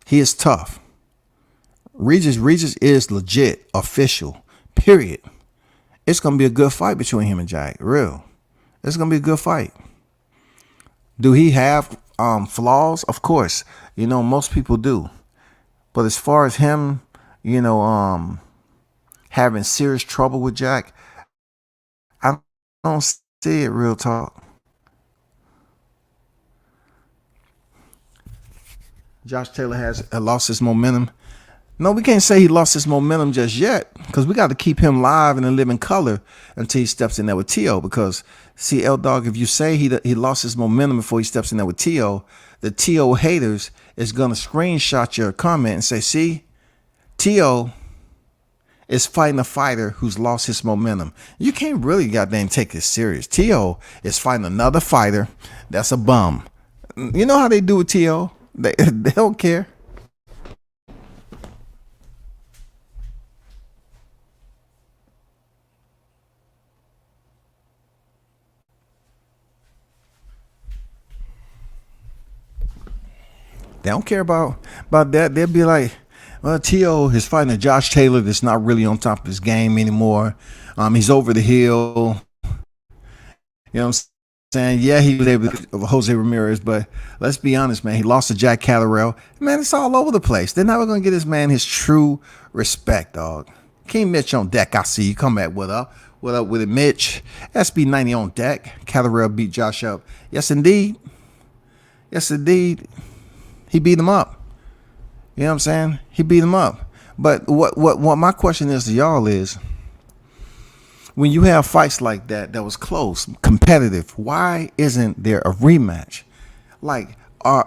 He is tough. Regis is legit, official, period. It's gonna be a good fight between him and Jack. Real. It's gonna be a good fight. Do he have flaws? Of course. Most people do. But as far as him, having serious trouble with Jack, I don't see it, real talk. Josh Taylor has lost his momentum. No, we can't say he lost his momentum just yet, because we got to keep him live and in living color until he steps in there with T.O. Because, see, L-Dog, if you say he lost his momentum before he steps in there with T.O., the T.O. haters is going to screenshot your comment and say, see, T.O. is fighting a fighter who's lost his momentum. You can't really goddamn take this serious. T.O. is fighting another fighter that's a bum. You know how they do with T.O.? They don't care. They don't care about that. They'll be like, well, T.O. is fighting a Josh Taylor that's not really on top of his game anymore. He's over the hill. You know what I'm saying? Yeah, he was able to Jose Ramirez, but let's be honest, man. He lost to Jack Catterall. Man, it's all over the place. They're never going to get this man his true respect, dog. King Mitch on deck. I see you. Come back. What up? What up with it, Mitch? SB90 on deck. Catterall beat Josh up. Yes, indeed. Yes, indeed. He beat him up. You know what I'm saying? He beat him up. But what my question is to y'all is, when you have fights like that was close, competitive, why isn't there a rematch? Like,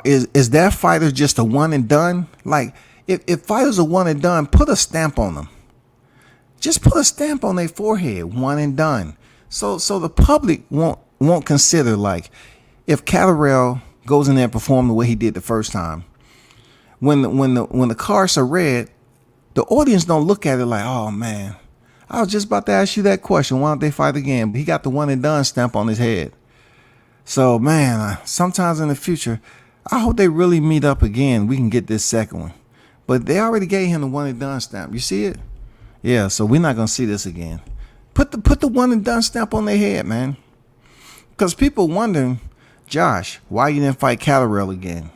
is that fighter just a one and done? Like, if fighters are one and done, put a stamp on them. Just put a stamp on their forehead, one and done. So the public won't consider, like, if Catterall goes in there and performs the way he did the first time, when the cards are red, the audience don't look at it like, oh man, I was just about to ask you that question. Why don't they fight again? But he got the one and done stamp on his head. So man, sometimes in the future, I hope they really meet up again. We can get this second one. But they already gave him the one and done stamp. You see it? Yeah. So we're not gonna see this again. Put the one and done stamp on their head, man. Because people wondering, Josh, why you didn't fight Catterall again?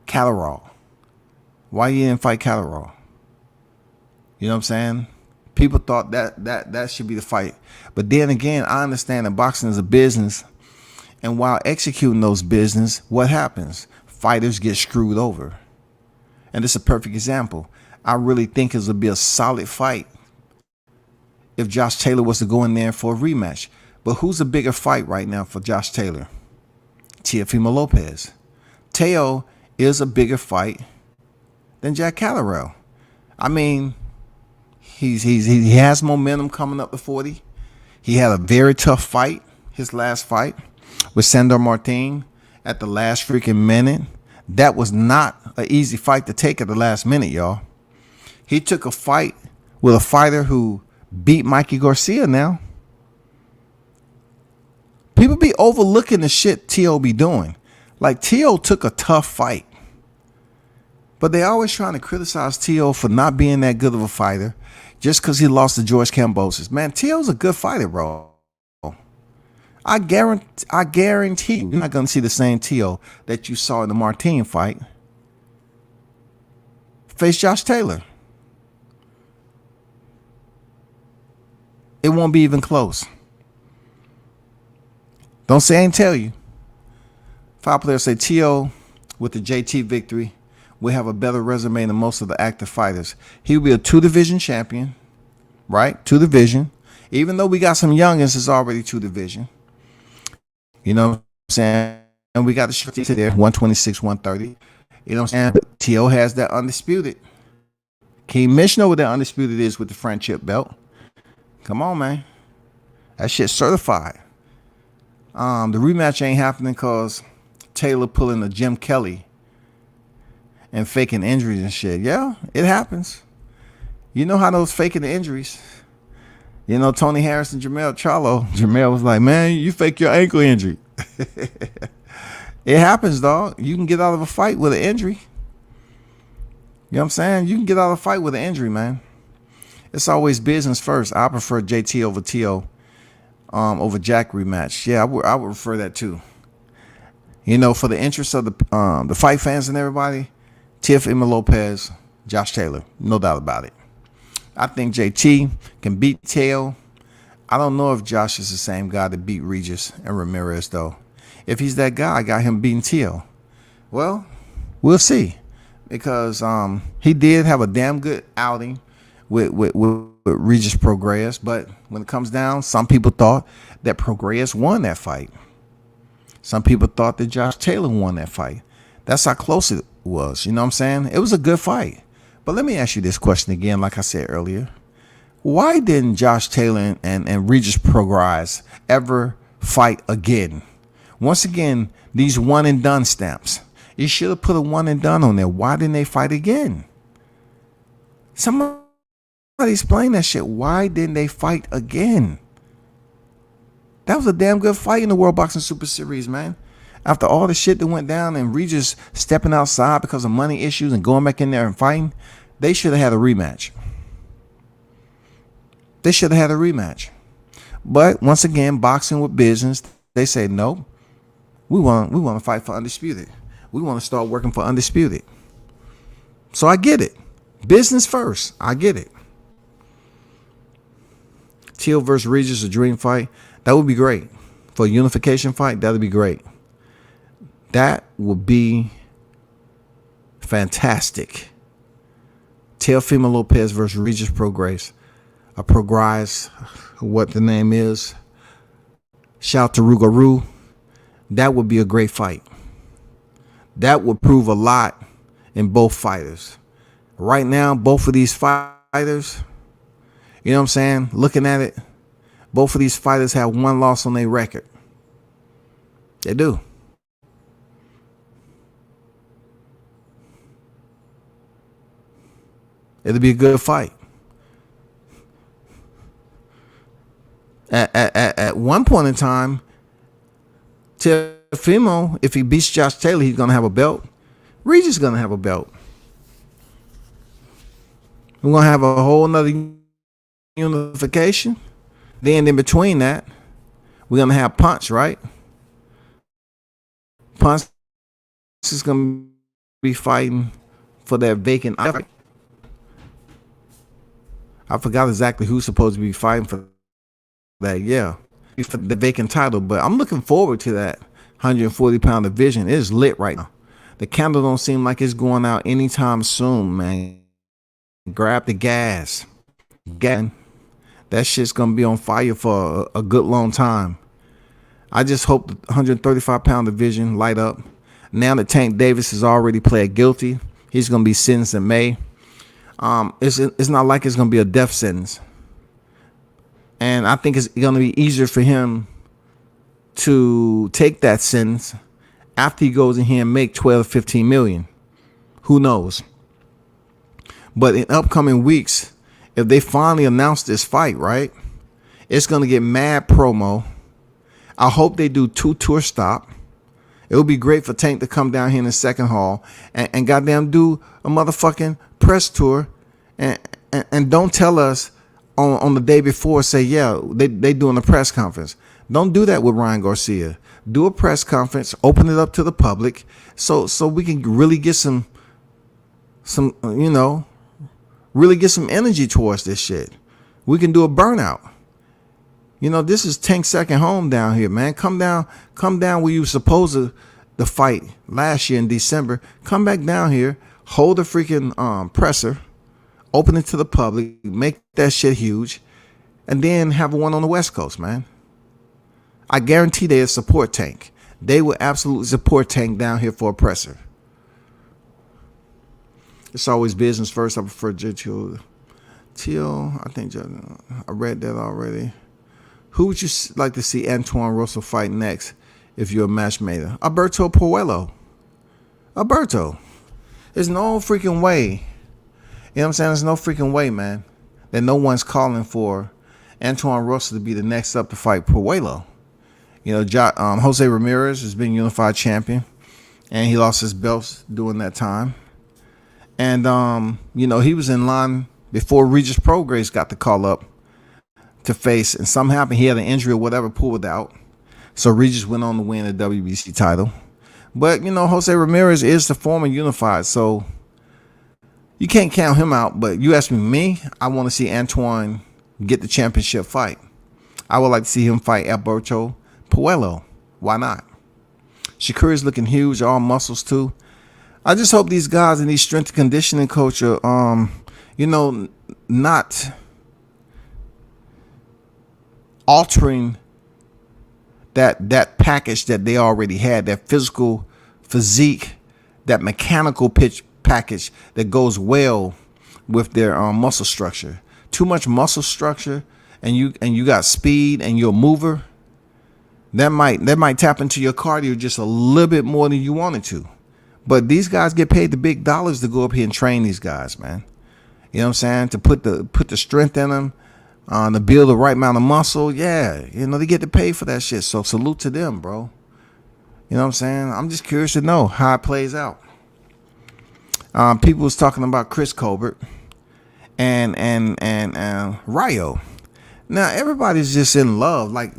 Catterall. Why you didn't fight Catterall? You know what I'm saying? People thought that should be the fight. But then again, I understand that boxing is a business. And while executing those business, what happens? Fighters get screwed over. And this is a perfect example. I really think it would be a solid fight if Josh Taylor was to go in there for a rematch. But who's a bigger fight right now for Josh Taylor? Teofimo Lopez. Teo is a bigger fight than Jack Catterall. I mean, he has momentum coming up to 40. He had a very tough fight, his last fight with Sandor Martin at the last freaking minute. That was not an easy fight to take at the last minute, y'all. He took a fight with a fighter who beat Mikey Garcia now. People be overlooking the shit T.O. be doing. Like, T.O. took a tough fight. But they always trying to criticize T.O. for not being that good of a fighter just because he lost to George Kambosos. Man, T.O.'s a good fighter, bro. I guarantee you're not going to see the same T.O. that you saw in the Martin fight face Josh Taylor. It won't be even close. Don't say I ain't tell you. Five players say T.O. with the JT victory will have a better resume than most of the active fighters. He will be a 2-division champion, right? 2-division. Even though we got some youngins, it's already 2-division. You know what I'm saying? And we got the shit there, 126, 130. You know what I'm saying? T.O. has that undisputed. King Mitch know what that undisputed is with the friendship belt. Come on, man. That shit's certified. The rematch ain't happening because Taylor pulling a Jim Kelly and faking injuries and shit. Yeah, it happens. You know how those faking the injuries. You know, Tony Harris and Jamel Charlo. Jamel was like, man, you fake your ankle injury. It happens, dog. You can get out of a fight with an injury. You know what I'm saying? You can get out of a fight with an injury, man. It's always business first. I prefer JT over T.O. Over Jack rematch. Yeah, I would prefer that too. You know, for the interest of the fight fans and everybody, Teofimo Lopez, Josh Taylor, no doubt about it. I think JT can beat Teo. I don't know if Josh is the same guy that beat Regis and Ramirez, though. If he's that guy, I got him beating Teo. Well, we'll see. Because he did have a damn good outing with Regis Prograis. But when it comes down, some people thought that Prograis won that fight. Some people thought that Josh Taylor won that fight. That's how close it was. You know what I'm saying? It was a good fight. But let me ask you this question again, like I said earlier. Why didn't Josh Taylor and Regis Prograis ever fight again? Once again, these one and done stamps. You should have put a one and done on there. Why didn't they fight again? Somebody explain that shit. Why didn't they fight again? That was a damn good fight in the World Boxing Super Series, man. After all the shit that went down and Regis stepping outside because of money issues and going back in there and fighting, they should have had a rematch. They should have had a rematch. But once again, boxing with business, they say no. We want to fight for Undisputed. We want to start working for Undisputed. So I get it. Business first. I get it. Teal versus Regis, a dream fight. That would be great. For a unification fight, that would be great. That would be fantastic. Teofimo Lopez versus Regis Prograis. A Prograis, what the name is. Shout to Rugaru. That would be a great fight. That would prove a lot in both fighters. Right now, both of these fighters, you know what I'm saying? Looking at it, both of these fighters have one loss on their record. They do. It'll be a good fight. At one point in time, Teofimo, if he beats Josh Taylor, he's going to have a belt. Regis is going to have a belt. We're going to have a whole nother unification. Then in between that, we're going to have Punch, right? Punch is going to be fighting for that vacant. I forgot exactly who's supposed to be fighting for that. Yeah, for the vacant title. But I'm looking forward to that 140-pound division. It is lit right now. The candle don't seem like it's going out anytime soon, man. Grab the gas. That shit's going to be on fire for a good long time. I just hope the 135-pound division light up. Now that Tank Davis has already pled guilty, he's going to be sentenced in May. It's not like it's going to be a death sentence. And I think it's going to be easier for him to take that sentence after he goes in here and make 12, 15 million. Who knows? But in upcoming weeks, if they finally announce this fight, right, it's going to get mad promo. I hope they do 2 tour stop. It would be great for Tank to come down here in the second hall and goddamn do a motherfucking press tour and don't tell us on the day before, say, yeah, they doing a press conference. Don't do that with Ryan Garcia. Do a press conference, open it up to the public so we can really get some really get some energy towards this shit. We can do a burnout. You know, this is Tank's second home down here, man. Come down where you were supposed to fight last year in December. Come back down here, hold a freaking presser, open it to the public, make that shit huge, and then have one on the West Coast, man. I guarantee they'll support Tank. They will absolutely support Tank down here for a presser. It's always business first. I prefer Teal. I think I read that already. Who would you like to see Antoine Russell fight next if you're a matchmaker? Alberto Puello. Alberto. There's no freaking way. You know what I'm saying? There's no freaking way, man, that no one's calling for Antoine Russell to be the next up to fight Puello. Jose Ramirez has been unified champion, and he lost his belts during that time. And he was in line before Regis Prograis got the call up to face, and something happened. He had an injury or whatever, pulled out. So Regis went on to win the WBC title. But Jose Ramirez is the former unified, so you can't count him out. But you ask me, I want to see Antoine get the championship fight. I would like to see him fight Alberto Puello. Why not? Shakur is looking huge, all muscles too. I just hope these guys in these strength and conditioning coach are, not altering that package that they already had, that physical physique, that mechanical pitch package that goes well with their muscle structure. Too much muscle structure, and you got speed and you're a mover. That might tap into your cardio just a little bit more than you wanted to. But these guys get paid the big dollars to go up here and train these guys, man. You know what I'm saying? To put the strength in them, to build the right amount of muscle. Yeah, they get to pay for that shit. So salute to them, bro. You know what I'm saying? I'm just curious to know how it plays out. People was talking about Chris Colbert and Rayo. Now everybody's just in love. Like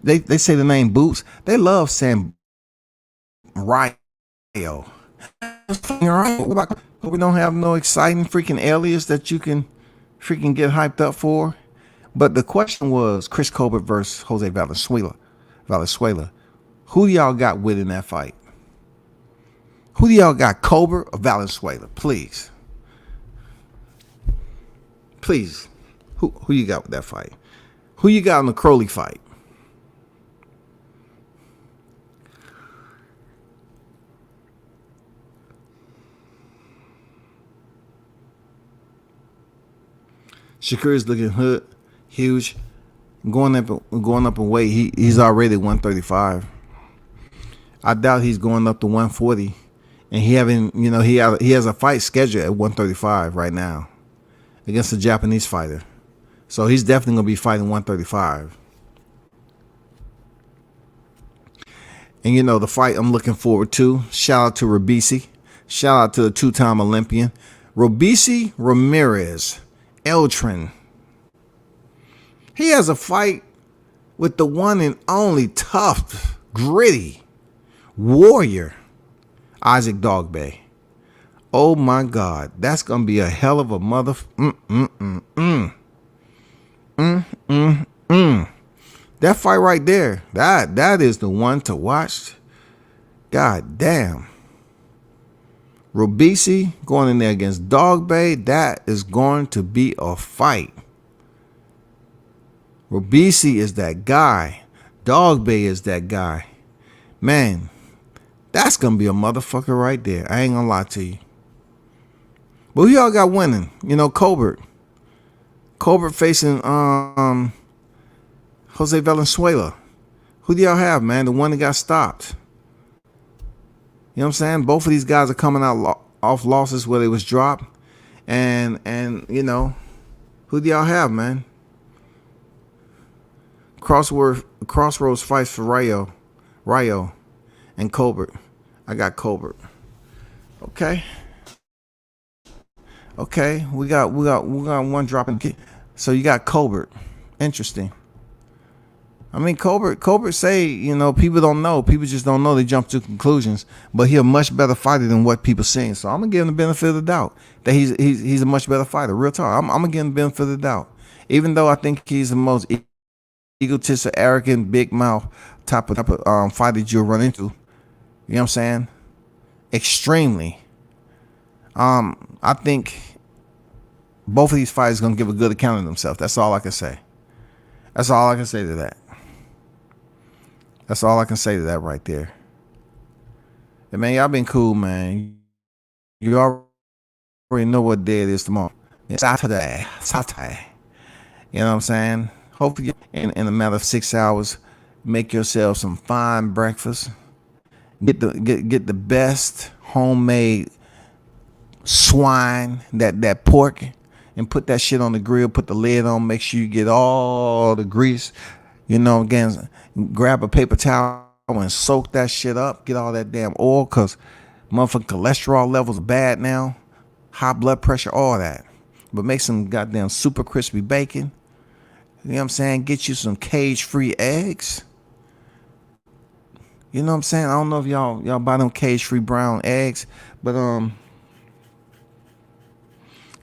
they say the name Boots. They love saying Rayo. We don't have no exciting freaking alias that you can freaking get hyped up for. But the question was Chris Colbert versus Jose Valenzuela. Who do y'all got with in that fight? Who do y'all got, Colbert or Valenzuela? Please. Who you got with that fight? Who you got in the Crowley fight? Shakur is looking huge, going up in weight. He's already 135. I doubt he's going up to 140, and he has a fight scheduled at 135 right now against a Japanese fighter. So he's definitely gonna be fighting 135. And the fight I'm looking forward to. Shout out to Robisi. Shout out to the two-time Olympian Robisi Ramirez. Eltrin. He has a fight with the one and only tough, gritty warrior, Isaac Dogboe. Oh my God, that's gonna be a hell of a mother. That fight right there, that is the one to watch. God damn. Robisi going in there against Dogboe, that is going to be a fight. Robisi is that guy. Dogboe is that guy. Man, that's going to be a motherfucker right there. I ain't going to lie to you. But who y'all got winning? Colbert. Colbert facing Jose Valenzuela. Who do y'all have, man? The one that got stopped. You know what I'm saying? Both of these guys are coming out off losses where they was dropped. And who do y'all have, man? Crossroads fights for Rayo and Colbert. I got Colbert. Okay, we got one dropping. So you got Colbert. Interesting. I mean, Colbert say, people don't know. People just don't know. They jump to conclusions. But he's a much better fighter than what people saying. So I'm going to give him the benefit of the doubt that he's a much better fighter. Real talk. I'm going to give him the benefit of the doubt. Even though I think he's the most egotistic, arrogant, big mouth type of fighter you'll run into. You know what I'm saying? Extremely. I think both of these fighters are going to give a good account of themselves. That's all I can say. That's all I can say to that. That's all I can say to that right there. And man, y'all been cool, man. You already know what day it is tomorrow. It's Saturday. You know what I'm saying? Hopefully in a matter of 6 hours, make yourself some fine breakfast. Get the best homemade swine, that pork, and put that shit on the grill. Put the lid on. Make sure you get all the grease. Again, grab a paper towel and soak that shit up. Get all that damn oil, cause motherfucking cholesterol levels are bad now. High blood pressure, all that. But make some goddamn super crispy bacon. You know what I'm saying? Get you some cage-free eggs. You know what I'm saying? I don't know if y'all buy them cage-free brown eggs, but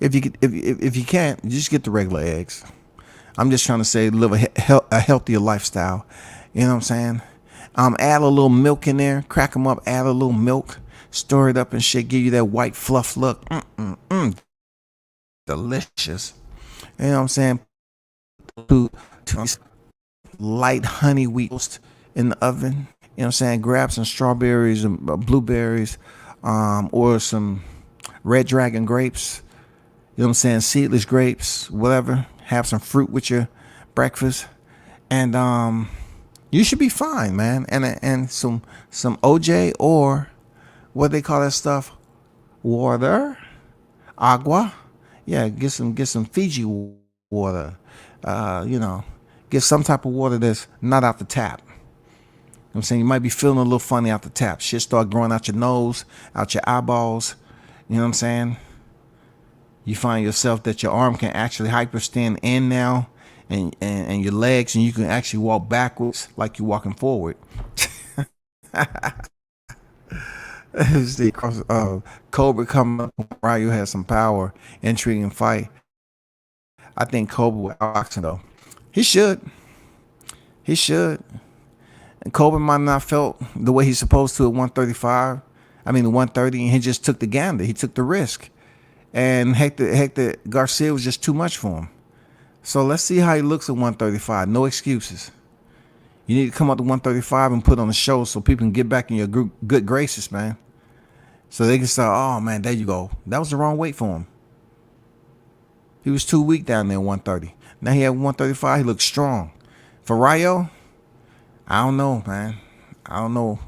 if you can't, just get the regular eggs. I'm just trying to say live a healthier lifestyle. You know what I'm saying? Add a little milk in there, crack them up, add a little milk, stir it up and shit, give you that white fluff look. Delicious. You know what I'm saying? To light honey wheat toast in the oven. You know what I'm saying? Grab some strawberries and blueberries, or some red dragon grapes. You know what I'm saying? Seedless grapes, whatever. Have some fruit with your breakfast, and you should be fine, man. And some OJ, or what they call that stuff, water, agua. Yeah, get some Fiji water. Get some type of water that's not out the tap. You know what I'm saying? You might be feeling a little funny out the tap. Shit start growing out your nose, out your eyeballs. You know what I'm saying? You find yourself that your arm can actually hyperextend in now, and your legs, and you can actually walk backwards like you're walking forward. See, Cobra coming up, Ryu has some power, intriguing fight. I think Cobra will outboxing though. He should. He should. And Cobra might not felt the way he's supposed to at 135. I mean, the 130, and he just took the gander. He took the risk. And Hector Garcia was just too much for him. So let's see how he looks at 135. No excuses. You need to come up to 135 and put on a show so people can get back in your good graces, man. So they can say, oh, man, there you go. That was the wrong weight for him. He was too weak down there at 130. Now he at 135. He looks strong. For Rayo, I don't know, man. I don't know.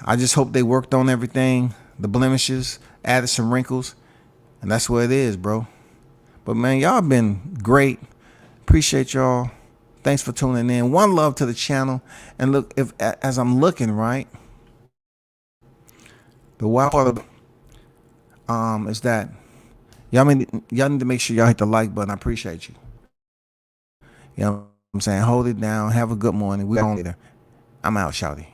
I just hope they worked on everything, the blemishes, added some wrinkles, and that's what it is, bro. But, man, y'all been great. Appreciate y'all. Thanks for tuning in. One love to the channel. And look, as I'm looking, right, the wild part of is that y'all need to make sure y'all hit the like button. I appreciate you. You know what I'm saying? Hold it down. Have a good morning. We on later. I'm out, shouty.